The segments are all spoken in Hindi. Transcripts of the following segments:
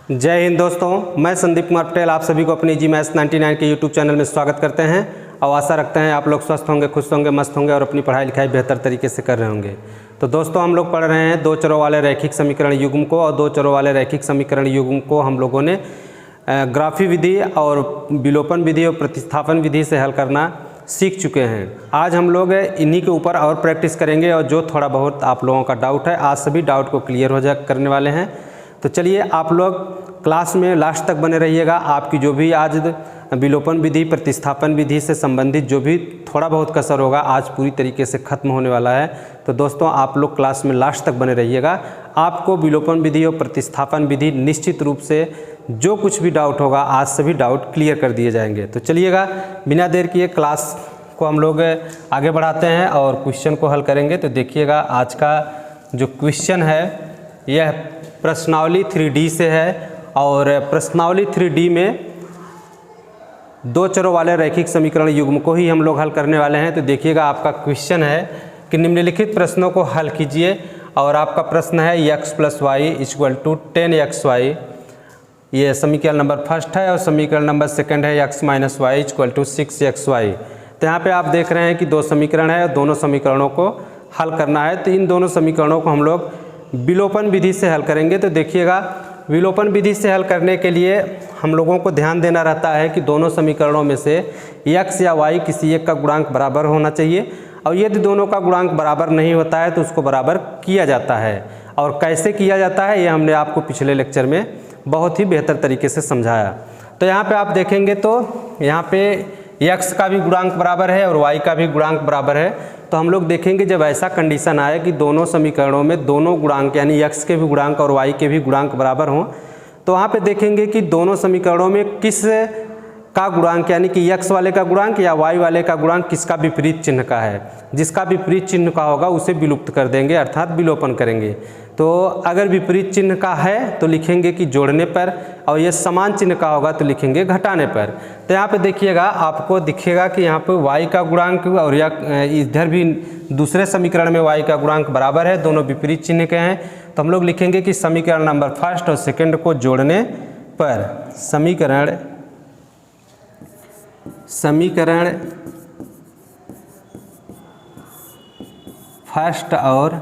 जय हिंद दोस्तों, मैं संदीप कुमार पटेल आप सभी को अपनी जी मैथ्स 99 के यूट्यूब चैनल में स्वागत करते हैं और आशा रखते हैं आप लोग स्वस्थ होंगे, खुश होंगे, मस्त होंगे और अपनी पढ़ाई लिखाई बेहतर तरीके से कर रहे होंगे। तो दोस्तों हम लोग पढ़ रहे हैं दो चरों वाले रैखिक समीकरण युग्म को, और दो चरों वाले रैखिक समीकरण युग्म को हम लोगों ने ग्राफी विधि और विलोपन विधि और प्रतिस्थापन विधि से हल करना सीख चुके हैं। आज हम लोग इन्हीं के ऊपर और प्रैक्टिस करेंगे और जो थोड़ा बहुत आप लोगों का डाउट है आज सभी डाउट को क्लियर हो करने वाले हैं। तो चलिए आप लोग क्लास में लास्ट तक बने रहिएगा। आपकी जो भी आज विलोपन विधि प्रतिस्थापन विधि से संबंधित जो भी थोड़ा बहुत कसर होगा आज पूरी तरीके से ख़त्म होने वाला है। तो दोस्तों आप लोग क्लास में लास्ट तक बने रहिएगा। आपको विलोपन विधि और प्रतिस्थापन विधि निश्चित रूप से जो कुछ भी डाउट होगा आज सभी डाउट क्लियर कर दिए जाएंगे। तो चलिएगा बिना देर किए क्लास को हम लोग आगे बढ़ाते हैं और क्वेश्चन को हल करेंगे। तो देखिएगा आज का जो क्वेश्चन है यह प्रश्नावली 3D से है और प्रश्नावली 3D में दो चरों वाले रैखिक समीकरण युग्म को ही हम लोग हल करने वाले हैं। तो देखिएगा आपका क्वेश्चन है कि निम्नलिखित प्रश्नों को हल कीजिए और आपका प्रश्न है x + y = 10xy। ये समीकरण नंबर फर्स्ट है और समीकरण नंबर सेकंड है x - y = 6xy। तो यहाँ पे आप देख रहे हैं कि दो समीकरण है और दोनों समीकरणों को हल करना है। तो इन दोनों समीकरणों को हम लोग विलोपन विधि से हल करेंगे। तो देखिएगा विलोपन विधि से हल करने के लिए हम लोगों को ध्यान देना रहता है कि दोनों समीकरणों में से x या y किसी एक का गुणांक बराबर होना चाहिए और यदि दोनों का गुणांक बराबर नहीं होता है तो उसको बराबर किया जाता है। और कैसे किया जाता है ये हमने आपको पिछले लेक्चर में बहुत ही बेहतर तरीके से समझाया। तो यहाँ पे आप देखेंगे तो यहाँ पे x का भी गुणांक बराबर है और y का भी गुणांक बराबर है। तो हम लोग देखेंगे जब ऐसा कंडीशन आए कि दोनों समीकरणों में दोनों गुणांक यानी x के भी गुणांक और y के भी गुणांक बराबर हों, तो वहाँ पे देखेंगे कि दोनों समीकरणों में किस का गुणांक यानी कि x वाले का गुणांक या y वाले का गुणांक किसका विपरीत चिन्ह का है। जिसका विपरीत चिन्ह का होगा उसे विलुप्त कर देंगे अर्थात विलोपन करेंगे। तो अगर विपरीत चिन्ह का है तो लिखेंगे कि जोड़ने पर और ये समान चिन्ह का होगा तो लिखेंगे घटाने पर। तो यहाँ पे देखिएगा आपको दिखेगा कि यहाँ पे y का गुणांक और इधर भी दूसरे समीकरण में y का गुणांक बराबर है, दोनों विपरीत चिन्ह के हैं। तो हम लोग लिखेंगे कि समीकरण नंबर फर्स्ट और सेकंड को जोड़ने पर समीकरण फर्स्ट और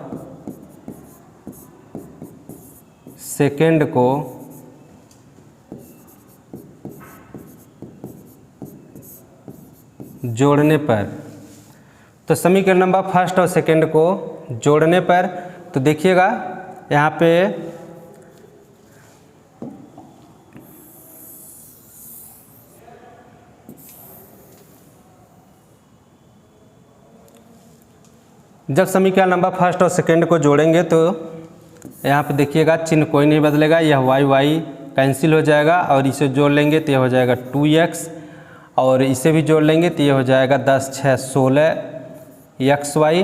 सेकंड को जोड़ने पर, तो समीकरण नंबर फर्स्ट और सेकंड को जोड़ने पर तो देखिएगा यहाँ पे जब समीकरण नंबर फर्स्ट और सेकंड को जोड़ेंगे तो यहाँ पे देखिएगा चिन्ह कोई नहीं बदलेगा, यह y कैंसिल हो जाएगा और इसे जोड़ लेंगे तो यह हो जाएगा 2x और इसे भी जोड़ लेंगे तो ये हो जाएगा 10 × 6 = 16xy।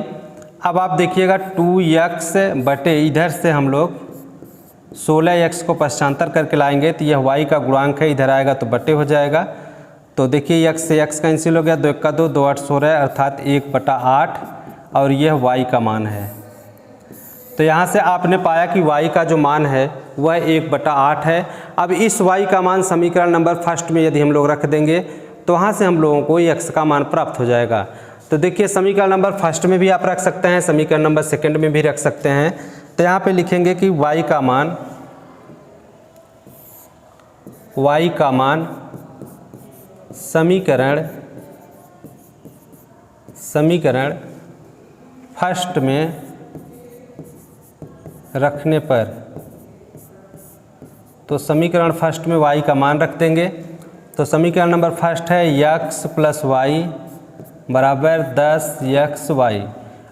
अब आप देखिएगा 2x बटे इधर से हम लोग 16x को पश्चांतर करके लाएंगे तो यह y का गुणांक है, इधर आएगा तो बटे हो जाएगा। तो देखिए x से x कैंसिल हो गया, 2 × 2 = 2 × 8 = 16 अर्थात 1/8 और यह y का मान है। तो यहाँ से आपने पाया कि y का जो मान है वह 1/8 है। अब इस y का मान समीकरण नंबर फर्स्ट में यदि हम लोग रख देंगे तो वहाँ से हम लोगों को x का मान प्राप्त हो जाएगा। तो देखिए समीकरण नंबर फर्स्ट में भी आप रख सकते हैं, समीकरण नंबर सेकंड में भी रख सकते हैं। तो यहाँ पे लिखेंगे कि y का मान समीकरण फर्स्ट में रखने पर, तो समीकरण फर्स्ट में y का मान रख देंगे। तो समीकरण नंबर फर्स्ट है x + y = 10xy।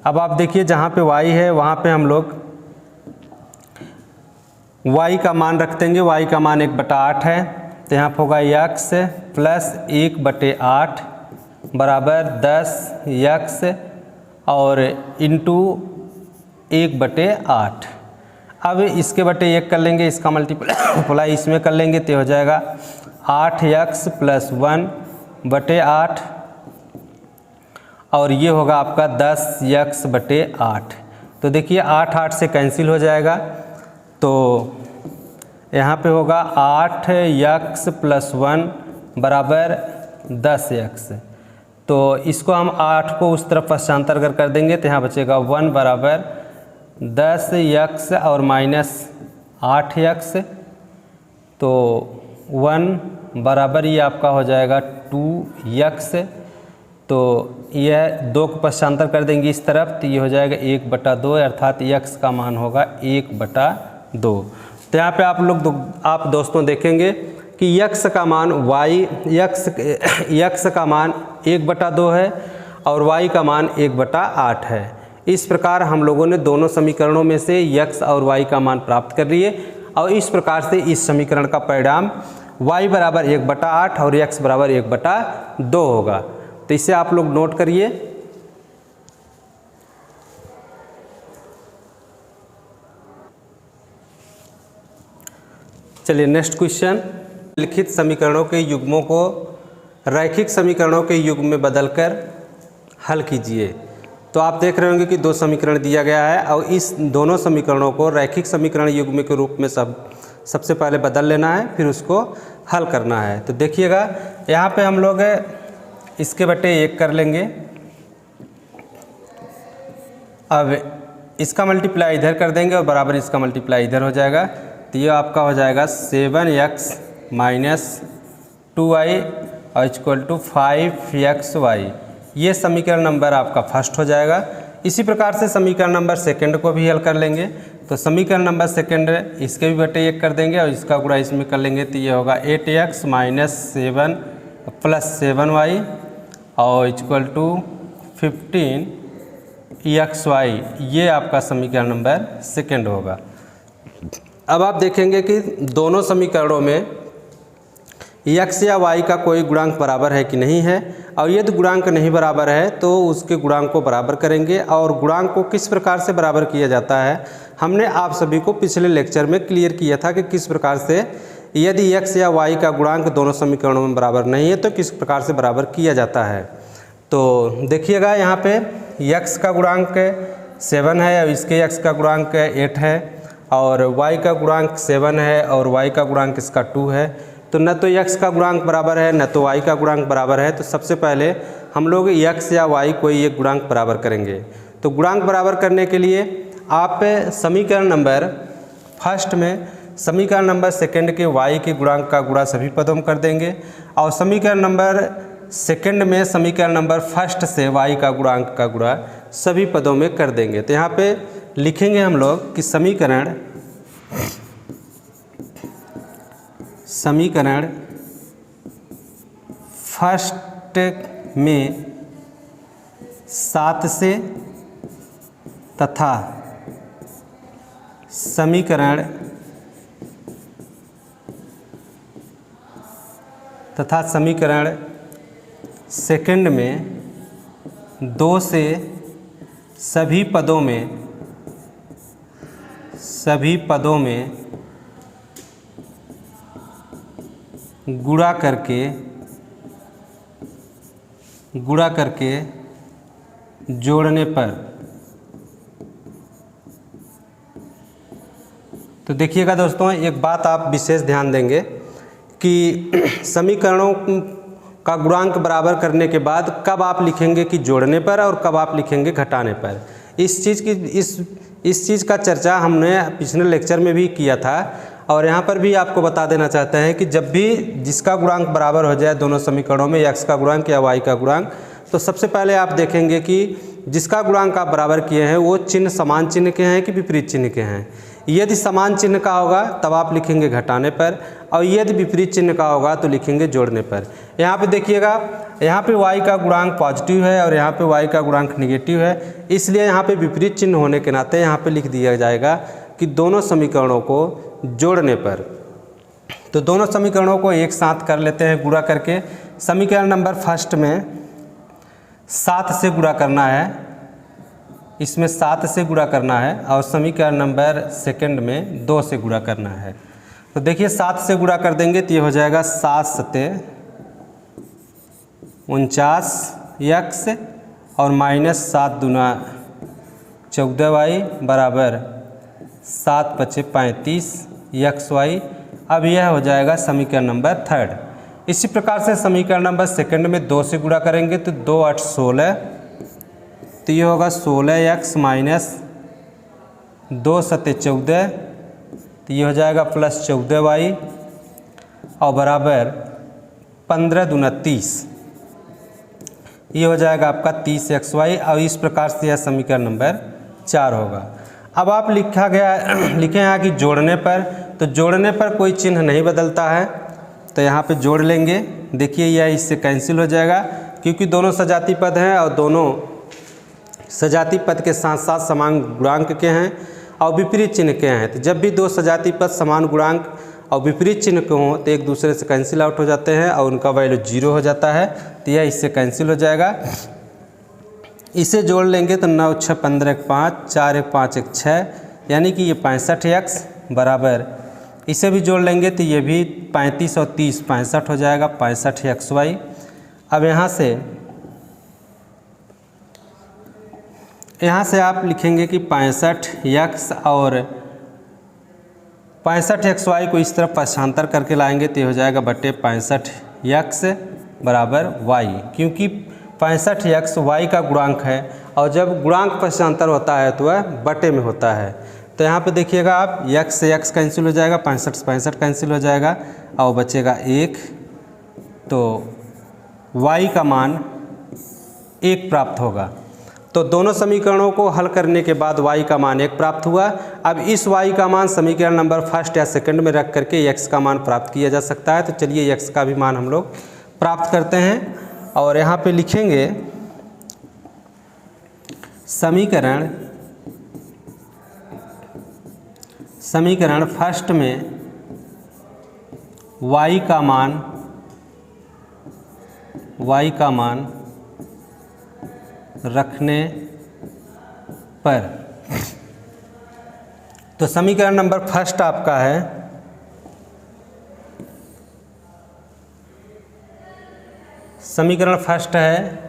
अब आप देखिए जहाँ पे y है वहाँ पे हम लोग y का मान रख देंगे, y का मान 1/8 है। तो यहाँ पे होगा x + 1/8 = 10x और इंटू 1/8। अब इसके बटे 1 कर लेंगे, इसका मल्टीप्लाई इसमें कर लेंगे तो हो जाएगा 8x + 1/8 और ये होगा आपका 10x/8। तो देखिए 8 8 से कैंसिल हो जाएगा। तो यहाँ पे होगा 8x + 1 बराबर 10x। तो इसको हम 8 को उस तरफ पश्चांतर कर देंगे तो यहाँ बचेगा 1 बराबर 10x और -8x। तो 1 बराबर ये आपका हो जाएगा 2x। तो यह 2 को पश्चांतर कर देंगे इस तरफ तो ये हो जाएगा 1/2 अर्थात x का मान होगा 1/2। तो यहाँ पे आप दोस्तों देखेंगे कि x का मान x का मान 1/2 है और y का मान 1/8 है। इस प्रकार हम लोगों ने दोनों समीकरणों में से x और y का मान प्राप्त कर लिए और इस प्रकार से इस समीकरण का परिणाम y बराबर 1/8 और x बराबर 1/2 होगा। तो इसे आप लोग नोट करिए। चलिए नेक्स्ट क्वेश्चन, लिखित समीकरणों के युग्मों को रैखिक समीकरणों के युग्म में बदलकर हल कीजिए। तो आप देख रहे होंगे कि 2 समीकरण दिया गया है और इस दोनों समीकरणों को रैखिक समीकरण युग्म के रूप में सबसे पहले बदल लेना है, फिर उसको हल करना है। तो देखिएगा यहाँ पे हम लोग इसके बटे 1 कर लेंगे। अब इसका मल्टीप्लाई इधर कर देंगे और बराबर इसका मल्टीप्लाई इधर हो जाएगा। तो ये आपका हो जाएगा 7x - 2y और इक्वल टू 5xy। ये समीकरण नंबर आपका फर्स्ट हो जाएगा। इसी प्रकार से समीकरण नंबर सेकंड को भी हल कर लेंगे। तो समीकरण नंबर सेकंड इसके भी बटे 1 कर देंगे और इसका गुणा इसमें कर लेंगे तो ये होगा 8x - 7 + 7y और इक्वल टू 15xy। ये आपका समीकरण नंबर सेकंड होगा। अब आप देखेंगे कि दोनों समीकरणों में x या y का कोई गुणांक बराबर है कि नहीं है, और यदि गुणांक नहीं बराबर है तो उसके गुणांक को बराबर करेंगे। और गुणांक को किस प्रकार से बराबर किया जाता है हमने आप सभी को पिछले लेक्चर में क्लियर किया था कि किस प्रकार से यदि x या y का गुणांक दोनों समीकरणों में बराबर नहीं है तो किस प्रकार से बराबर किया जाता है। तो देखिएगा यहाँ पे x का गुणांक 7 है और इसके x का गुणांक 8 है और y का गुणांक 7 है और y का गुणांक इसका 2 है। तो न तो x का गुणांक बराबर है न तो y का गुणांक बराबर है। तो सबसे पहले हम लोग x या y कोई एक गुणांक बराबर करेंगे। तो गुणांक बराबर करने के लिए आप समीकरण नंबर फर्स्ट में समीकरण नंबर सेकंड के y के गुणांक का गुणा सभी पदों में कर देंगे और समीकरण नंबर सेकंड में समीकरण नंबर फर्स्ट से y का गुणांक का गुणा सभी पदों में कर देंगे। तो यहाँ पे लिखेंगे हम लोग कि समीकरण फर्स्ट में 7 से तथा समीकरण सेकंड में 2 से सभी पदों में गुणा करके जोड़ने पर। तो देखिएगा दोस्तों एक बात आप विशेष ध्यान देंगे कि समीकरणों का गुणांक बराबर करने के बाद कब आप लिखेंगे कि जोड़ने पर और कब आप लिखेंगे घटाने पर। इस चीज़ का चर्चा हमने पिछले लेक्चर में भी किया था और यहाँ पर भी आपको बता देना चाहते हैं कि जब भी जिसका गुणांक बराबर हो जाए दोनों समीकरणों में x का गुणांक या y का गुणांक, तो सबसे पहले आप देखेंगे कि जिसका गुणांक आप बराबर किए हैं वो चिन्ह समान चिन्ह के हैं कि विपरीत चिन्ह के हैं। यदि समान चिन्ह का होगा तब आप लिखेंगे घटाने पर और यदि विपरीत चिन्ह का होगा तो लिखेंगे जोड़ने पर। यहाँ पे देखिएगा यहाँ पे y का गुणांक पॉजिटिव है और यहाँ पे y का गुणांक निगेटिव है, इसलिए यहाँ पे विपरीत चिन्ह होने के नाते यहाँ पे लिख दिया जाएगा कि दोनों समीकरणों को जोड़ने पर। तो दोनों समीकरणों को एक साथ कर लेते हैं गुणा करके। समीकरण नंबर फर्स्ट में 7 से गुणा करना है, इसमें 7 से गुणा करना है और समीकरण नंबर सेकंड में 2 से गुणा करना है। तो देखिए 7 से गुणा कर देंगे तो ये हो जाएगा 7 सते 49x और -7 दूना 14y बराबर 7 पचे 35 xy। अब यह हो जाएगा समीकरण नंबर थर्ड। इसी प्रकार से समीकरण नंबर सेकंड में 2 से गुणा करेंगे तो 2 8 16, तो ये होगा 16x माइनस 2 7 14, तो ये हो जाएगा प्लस 14y और बराबर 15 दूना 30, ये हो जाएगा आपका 30xy। और इस प्रकार से यह समीकरण नंबर 4 होगा। अब आप लिखे यहाँ कि जोड़ने पर, तो जोड़ने पर कोई चिन्ह नहीं बदलता है, तो यहाँ पे जोड़ लेंगे। देखिए यह इससे कैंसिल हो जाएगा क्योंकि दोनों सजातीय पद हैं और दोनों सजातीय पद के साथ साथ समान गुणांक के हैं और विपरीत चिन्ह के हैं। तो जब भी दो सजातीय पद समान गुणांक और विपरीत चिन्ह के हों तो एक दूसरे से कैंसिल आउट हो जाते हैं और उनका वैल्यू 0 हो जाता है, तो यह इससे कैंसिल हो जाएगा। इसे जोड़ लेंगे तो 9 6 15 1 5 4 1 5 1 6, यानी कि ये 65x बराबर, इसे भी जोड़ लेंगे तो ये भी 35 और 30 65 हो जाएगा, 65xy। अब यहाँ से आप लिखेंगे कि 65x और 65xy को इस तरफ पक्षांतर करके लाएंगे तो ये हो जाएगा बटे 65x बराबर y, क्योंकि 65x y का गुणांक है और जब गुणांक पक्षांतर होता है तो वह बटे में होता है। तो यहाँ पे देखिएगा आप x से x कैंसिल हो जाएगा, 65 कैंसिल हो जाएगा और बचेगा 1, तो y का मान 1 प्राप्त होगा। तो दोनों समीकरणों को हल करने के बाद y का मान 1 प्राप्त हुआ। अब इस y का मान समीकरण नंबर फर्स्ट या सेकंड में रख करके x का मान प्राप्त किया जा सकता है। तो चलिए x का भी मान हम लोग प्राप्त करते हैं और यहाँ पे लिखेंगे समीकरण फर्स्ट में y का मान रखने पर, तो समीकरण नंबर फर्स्ट आपका है समीकरण फर्स्ट है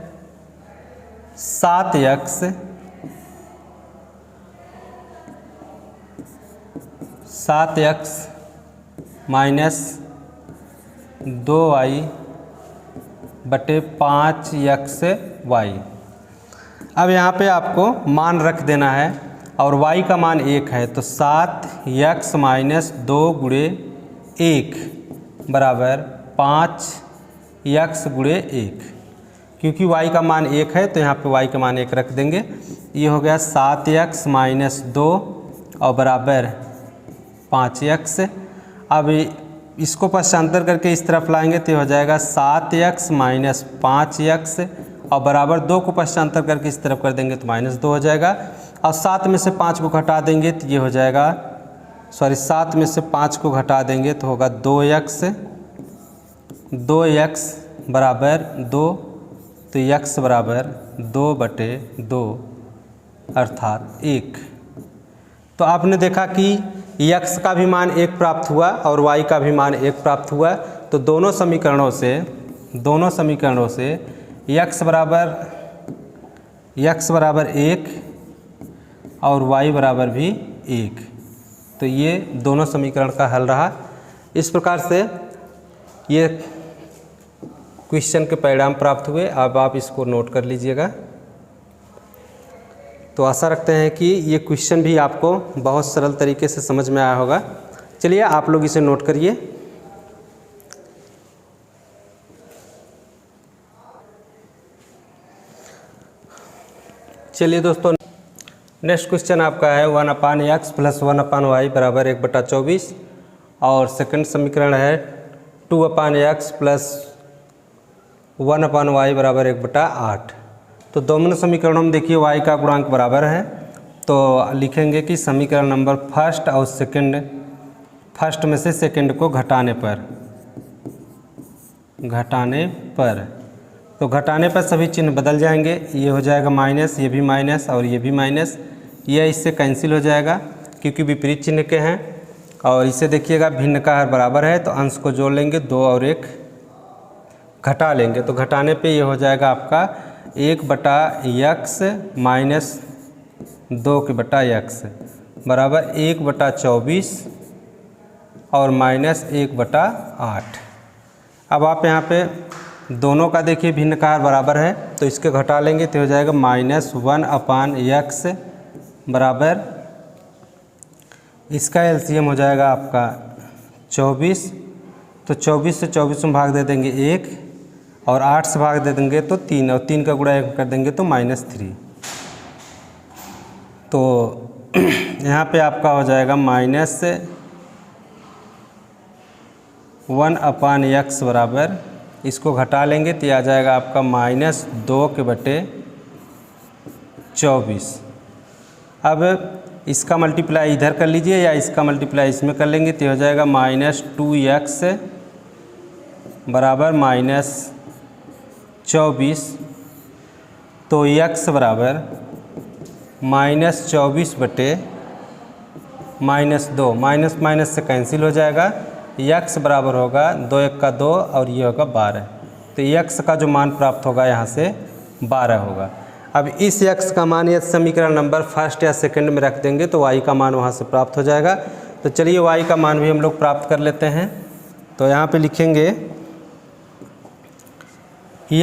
7x माइनस 2y बटे 5xy। अब यहाँ पे आपको मान रख देना है और y का मान 1 है, तो 7x माइनस 2 गुणे 1 बराबर 5x गुणे 1, क्योंकि y का मान 1 है तो यहाँ पे y का मान 1 रख देंगे। ये हो गया 7x माइनस 2 और बराबर 5x। अब इसको पक्षांतर करके इस तरफ लाएंगे तो हो जाएगा 7x माइनस 5x और बराबर 2 को पक्षांतर करके इस तरफ कर देंगे तो -2 हो जाएगा और 7 में से 5 को घटा देंगे तो ये हो जाएगा 7 में से 5 को घटा देंगे तो होगा 2x बराबर 2, तो x बराबर 2/2 अर्थात 1। तो आपने देखा कि x का भी मान 1 प्राप्त हुआ और y का भी मान 1 प्राप्त हुआ। तो दोनों समीकरणों से x बराबर 1 और y बराबर भी 1, तो ये दोनों समीकरण का हल रहा। इस प्रकार से ये क्वेश्चन के परिणाम प्राप्त हुए। अब आप इसको नोट कर लीजिएगा। तो आशा रखते हैं कि ये क्वेश्चन भी आपको बहुत सरल तरीके से समझ में आया होगा। चलिए आप लोग इसे नोट करिए। चलिए दोस्तों, नेक्स्ट क्वेश्चन आपका है 1/x प्लस 1/y बराबर 1/24 और सेकंड समीकरण है 2/x प्लस 1/y बराबर 1/8। तो दोनों समीकरणों में देखिए y का गुणांक बराबर है, तो लिखेंगे कि समीकरण नंबर फर्स्ट और फर्स्ट में से सेकंड को घटाने पर सभी चिन्ह बदल जाएंगे। ये हो जाएगा माइनस, ये भी माइनस और ये भी माइनस, यह इससे कैंसिल हो जाएगा क्योंकि विपरीत चिन्ह के हैं। और इसे देखिएगा भिन्न का हर बराबर है तो अंश को जोड़ लेंगे, 2 और 1 घटा लेंगे, तो घटाने पे ये हो जाएगा आपका 1/x माइनस 2x बराबर 1/24 और -1/8। अब आप यहाँ पे दोनों का देखिए भिन्नकार बराबर है, तो इसके घटा लेंगे तो हो जाएगा -1/x बराबर, इसका एलसीएम हो जाएगा आपका 24। तो 24 से 24 में भाग दे देंगे 1 और 8 से भाग दे देंगे तो 3 और 3 का गुणा कर देंगे तो -3। तो यहाँ पे आपका हो जाएगा -1/x बराबर, इसको घटा लेंगे तो आ जाएगा आपका -2/24। अब इसका मल्टीप्लाई इधर कर लीजिए या इसका मल्टीप्लाई इसमें कर लेंगे तो हो जाएगा -2x बराबर -24। तो x बराबर -24/-2, माइनस से कैंसिल हो जाएगा। x बराबर होगा 2 1 का 2 और ये होगा 12। तो x का जो मान प्राप्त होगा यहाँ से 12 होगा। अब इस x का मान यदि समीकरण नंबर फर्स्ट या सेकंड में रख देंगे तो y का मान वहाँ से प्राप्त हो जाएगा। तो चलिए y का मान भी हम लोग प्राप्त कर लेते हैं। तो यहाँ पे लिखेंगे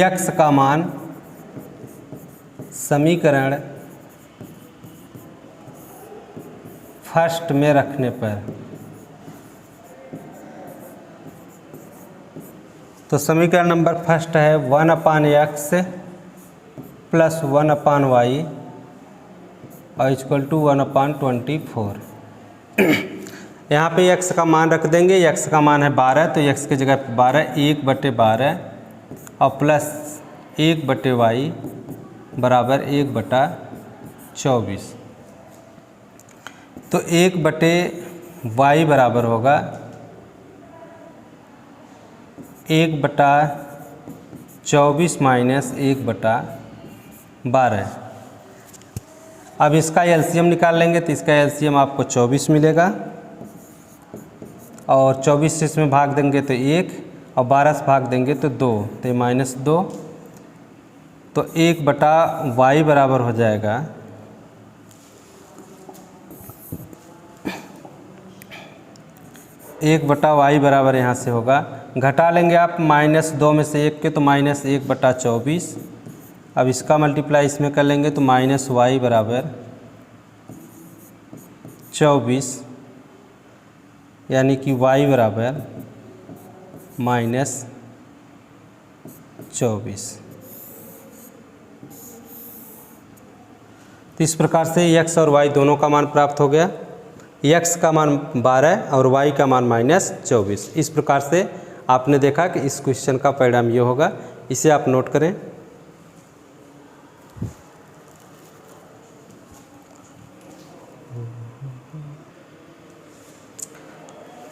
x का मान समीकरण फर्स्ट में रखने पर, तो समीकरण नंबर फर्स्ट है 1/x प्लस 1/y और इक्वल टू 1/24। यहाँ पे x का मान रख देंगे, x का मान है 12 तो x की जगह 12 1/12 और प्लस 1/y बराबर 1/24। तो 1/y बराबर होगा 1/24 माइनस 1/12। अब इसका एलसीएम निकाल लेंगे तो इसका एलसीएम आपको 24 मिलेगा और 24 से इसमें भाग देंगे तो 1 और 12 से भाग देंगे तो 2, तो -2। तो 1/y बराबर हो जाएगा 1/y बराबर यहाँ से होगा, घटा लेंगे आप -2 में से 1 के तो -1/24। अब इसका मल्टीप्लाई इसमें कर लेंगे तो -y बराबर 24, यानी कि y बराबर -24। तो इस प्रकार से x और y दोनों का मान प्राप्त हो गया। x का मान 12 और y का मान -24। इस प्रकार से आपने देखा कि इस क्वेश्चन का परिणाम ये होगा। इसे आप नोट करें।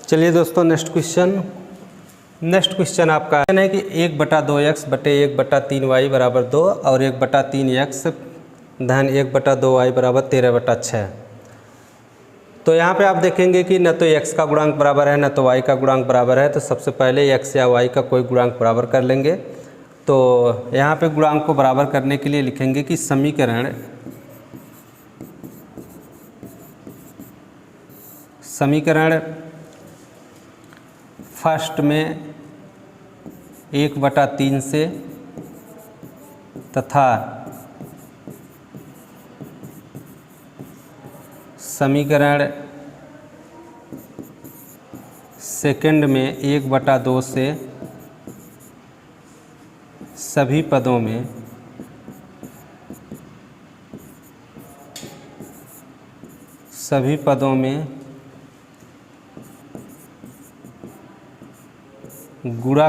चलिए दोस्तों, नेक्स्ट क्वेश्चन आपका है कि 1/2x बटे 1/3y बराबर 2 और 1/3x धन 1/2y बराबर 13/6। तो यहाँ पे आप देखेंगे कि न तो x का गुणांक बराबर है न तो y का गुणांक बराबर है। तो सबसे पहले x या y का कोई गुणांक बराबर कर लेंगे। तो यहाँ पे गुणांक को बराबर करने के लिए लिखेंगे कि समीकरण फर्स्ट में 1/3 से तथा समीकरण सेकंड में 1/2 से सभी पदों में गुणा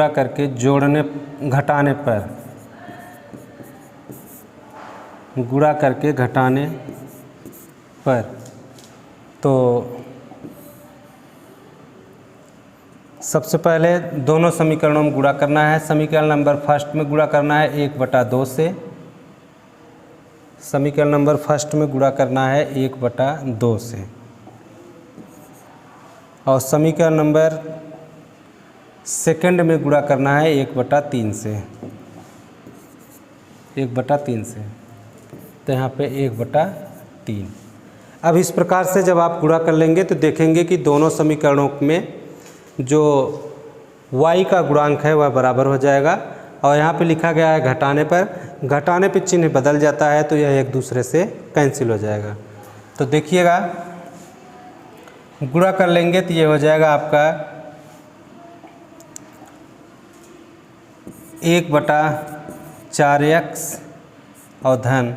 करके जोड़ने घटाने पर तो सबसे पहले दोनों समीकरणों में गुणा करना है। समीकरण नंबर फर्स्ट में गुणा करना है 1/2 से, समीकरण नंबर फर्स्ट में गुणा करना है 1/2 से और समीकरण नंबर सेकंड में गुणा करना है 1/3 से, 1/3 से। तो यहाँ पे 1/3। अब इस प्रकार से जब आप गुणा कर लेंगे तो देखेंगे कि दोनों समीकरणों में जो y का गुणांक है वह बराबर हो जाएगा। और यहाँ पे लिखा गया है घटाने पे चिन्ह बदल जाता है तो यह एक दूसरे से कैंसिल हो जाएगा। तो देखिएगा गुणा कर लेंगे तो ये हो जाएगा आपका 1/4x और धन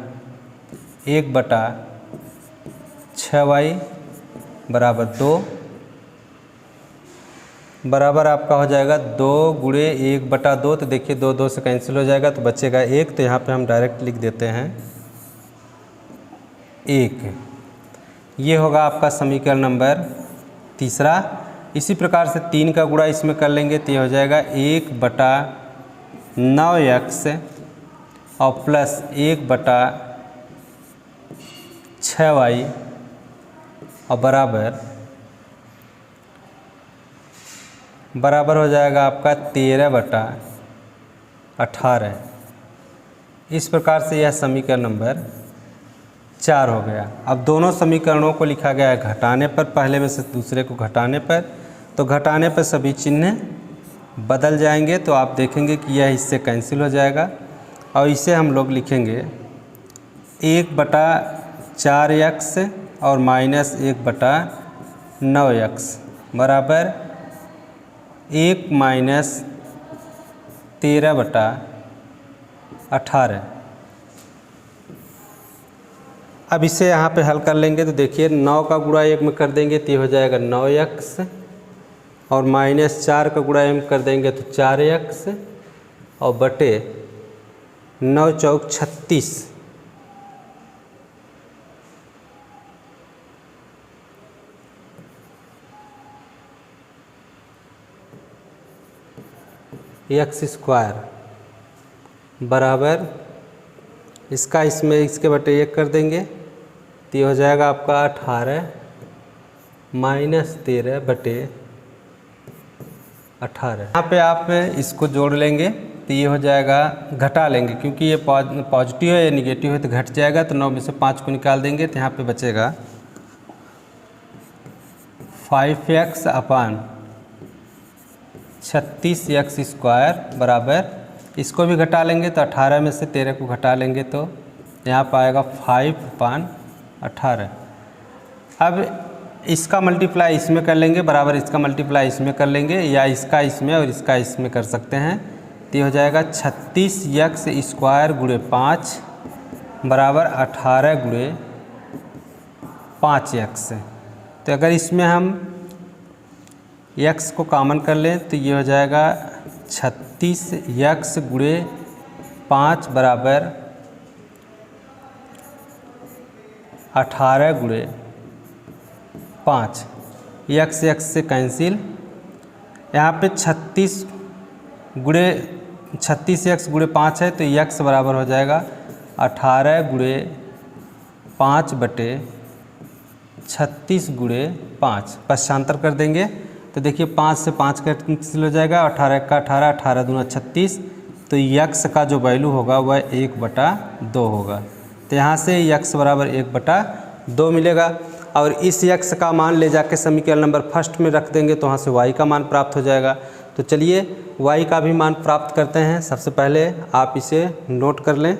1/6y बराबर 2 बराबर आपका हो जाएगा 2 गुणे 1/2। तो देखिए 2 2 से कैंसिल हो जाएगा तो बचेगा 1। तो यहाँ पे हम डायरेक्ट लिख देते हैं 1। ये होगा आपका समीकरण नंबर तीसरा। इसी प्रकार से 3 का गुणा इसमें कर लेंगे तो ये हो जाएगा 1/9x और प्लस 1/6y और बराबर हो जाएगा आपका 13/18। इस प्रकार से यह समीकरण नंबर 4 हो गया। अब दोनों समीकरणों को लिखा गया है घटाने पर, पहले में से दूसरे को घटाने पर। तो घटाने पर सभी चिन्ह बदल जाएंगे तो आप देखेंगे कि यह इससे कैंसिल हो जाएगा और इसे हम लोग लिखेंगे 1/4x और माइनस 1/9x बराबर 1 माइनस 13/18। अब इसे यहाँ पे हल कर लेंगे तो देखिए 9 का गुणा 1 में कर देंगे तो ये हो जाएगा 9x और माइनस 4 का गुणा में कर देंगे तो 4x और बटे 9 चौक 36। x स्क्वायर बराबर इसका इसमें इसके बटे 1 कर देंगे तो ये हो जाएगा आपका 18 माइनस 13/18। यहाँ पे आप इसको जोड़ लेंगे तो ये हो जाएगा, घटा लेंगे क्योंकि ये पॉजिटिव है या निगेटिव है तो घट जाएगा। तो 9 में से 5 को निकाल देंगे तो यहाँ पे बचेगा 5x अपान 36x स्क्वायर बराबर, इसको भी घटा लेंगे तो 18 में से 13 को घटा लेंगे तो यहाँ पर आएगा 5/18। अब इसका मल्टीप्लाई इसमें कर लेंगे बराबर इसका मल्टीप्लाई इसमें कर लेंगे या इसका इसमें और इसका इसमें कर सकते हैं। तो ये हो जाएगा 36x स्क्वायर गुणे 5 बराबर 18 गुणे 5x। तो अगर इसमें हम x को कॉमन कर लें तो ये हो जाएगा 36x गुणे 5 बराबर 18 गुणे 5। x से कैंसिल। यहाँ पे 36x गुणे 5 है तो x बराबर हो जाएगा 18 गुणे 5 बटे 36 गुणे 5। पश्चांतर कर देंगे तो देखिए 5 से 5 कैंसिल हो जाएगा, 18 का 18, 18 दूना 36। तो x का जो वैल्यू होगा वह 1/2 होगा। तो यहाँ से x बराबर 1/2 मिलेगा और इस x का मान ले जाके समीकरण नंबर फर्स्ट में रख देंगे तो वहाँ से y का मान प्राप्त हो जाएगा। तो चलिए y का भी मान प्राप्त करते हैं। सबसे पहले आप इसे नोट कर लें।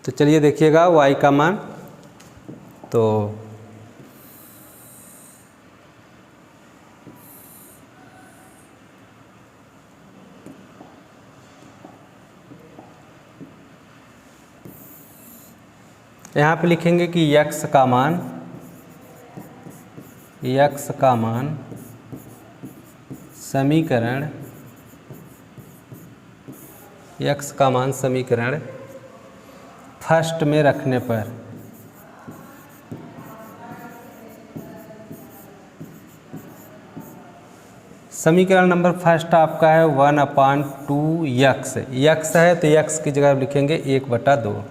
तो चलिए देखिएगा y का मान, तो यहाँ पे लिखेंगे कि x का मान समीकरण फर्स्ट में रखने पर समीकरण नंबर फर्स्ट आपका है 1/2x। x है तो x की जगह लिखेंगे 1/2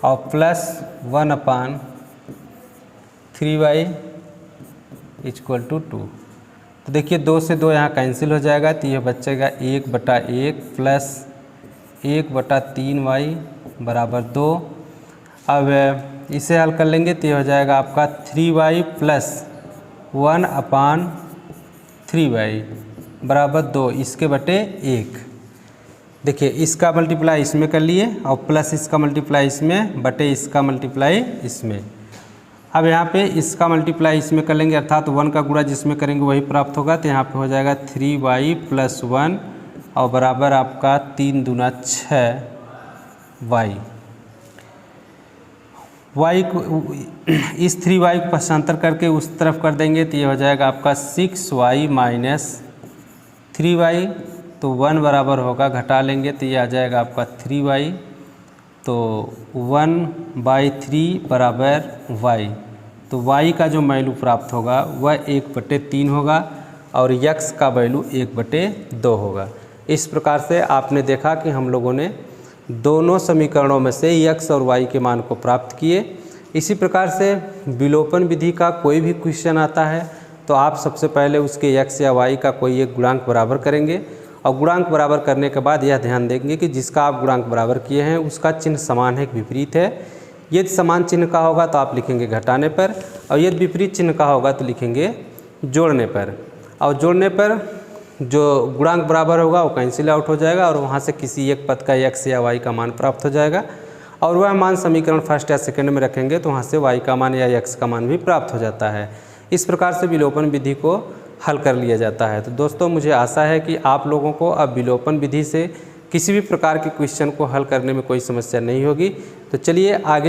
और प्लस 1/3y = 2। तो देखिए 2 से 2 यहाँ कैंसिल हो जाएगा, तो ये बचेगा 1/1 प्लस 1/3y बराबर 2। अब इसे हल कर लेंगे तो ये हो जाएगा आपका 3y प्लस 1/3y बराबर 2, इसके बटे 1। देखिए इसका मल्टीप्लाई इसमें कर लिए और प्लस इसका मल्टीप्लाई इसमें बटे इसका मल्टीप्लाई इसमें। अब यहाँ पे इसका मल्टीप्लाई इसमें कर लेंगे, अर्थात 1 का गुणा जिसमें करेंगे वही प्राप्त होगा। तो यहाँ पे हो जाएगा 3y प्लस 1 और बराबर आपका 3 दूना 6y। y को इस 3y को पक्षांतर करके उस तरफ कर देंगे तो ये हो जाएगा आपका 6y माइनस 3y। तो 1 बराबर होगा, घटा लेंगे तो ये आ जाएगा आपका 3y। तो 1/3 बराबर y। तो y का जो वैल्यू प्राप्त होगा वह 1/3 होगा और x का वैल्यू 1/2 होगा। इस प्रकार से आपने देखा कि हम लोगों ने दोनों समीकरणों में से x और y के मान को प्राप्त किए। इसी प्रकार से विलोपन विधि का कोई भी क्वेश्चन आता है तो आप सबसे पहले उसके x या y का कोई एक गुणांक बराबर करेंगे और गुणांक बराबर करने के बाद यह ध्यान देंगे कि जिसका आप गुणांक बराबर किए हैं उसका चिन्ह समान है कि विपरीत है। यदि समान चिन्ह का होगा तो आप लिखेंगे घटाने पर, और यदि विपरीत चिन्ह का होगा तो लिखेंगे जोड़ने पर। और जोड़ने पर जो गुणांक बराबर होगा वो कैंसिल आउट हो जाएगा और वहाँ से किसी एक पद का x या y का मान प्राप्त हो जाएगा और वह मान समीकरण फर्स्ट या सेकंड में रखेंगे तो वहाँ से y का मान या x का मान भी प्राप्त हो जाता है। इस प्रकार से विलोपन विधि को हल कर लिया जाता है। तो दोस्तों मुझे आशा है कि आप लोगों को अब विलोपन विधि से किसी भी प्रकार के क्वेश्चन को हल करने में कोई समस्या नहीं होगी। तो चलिए आगे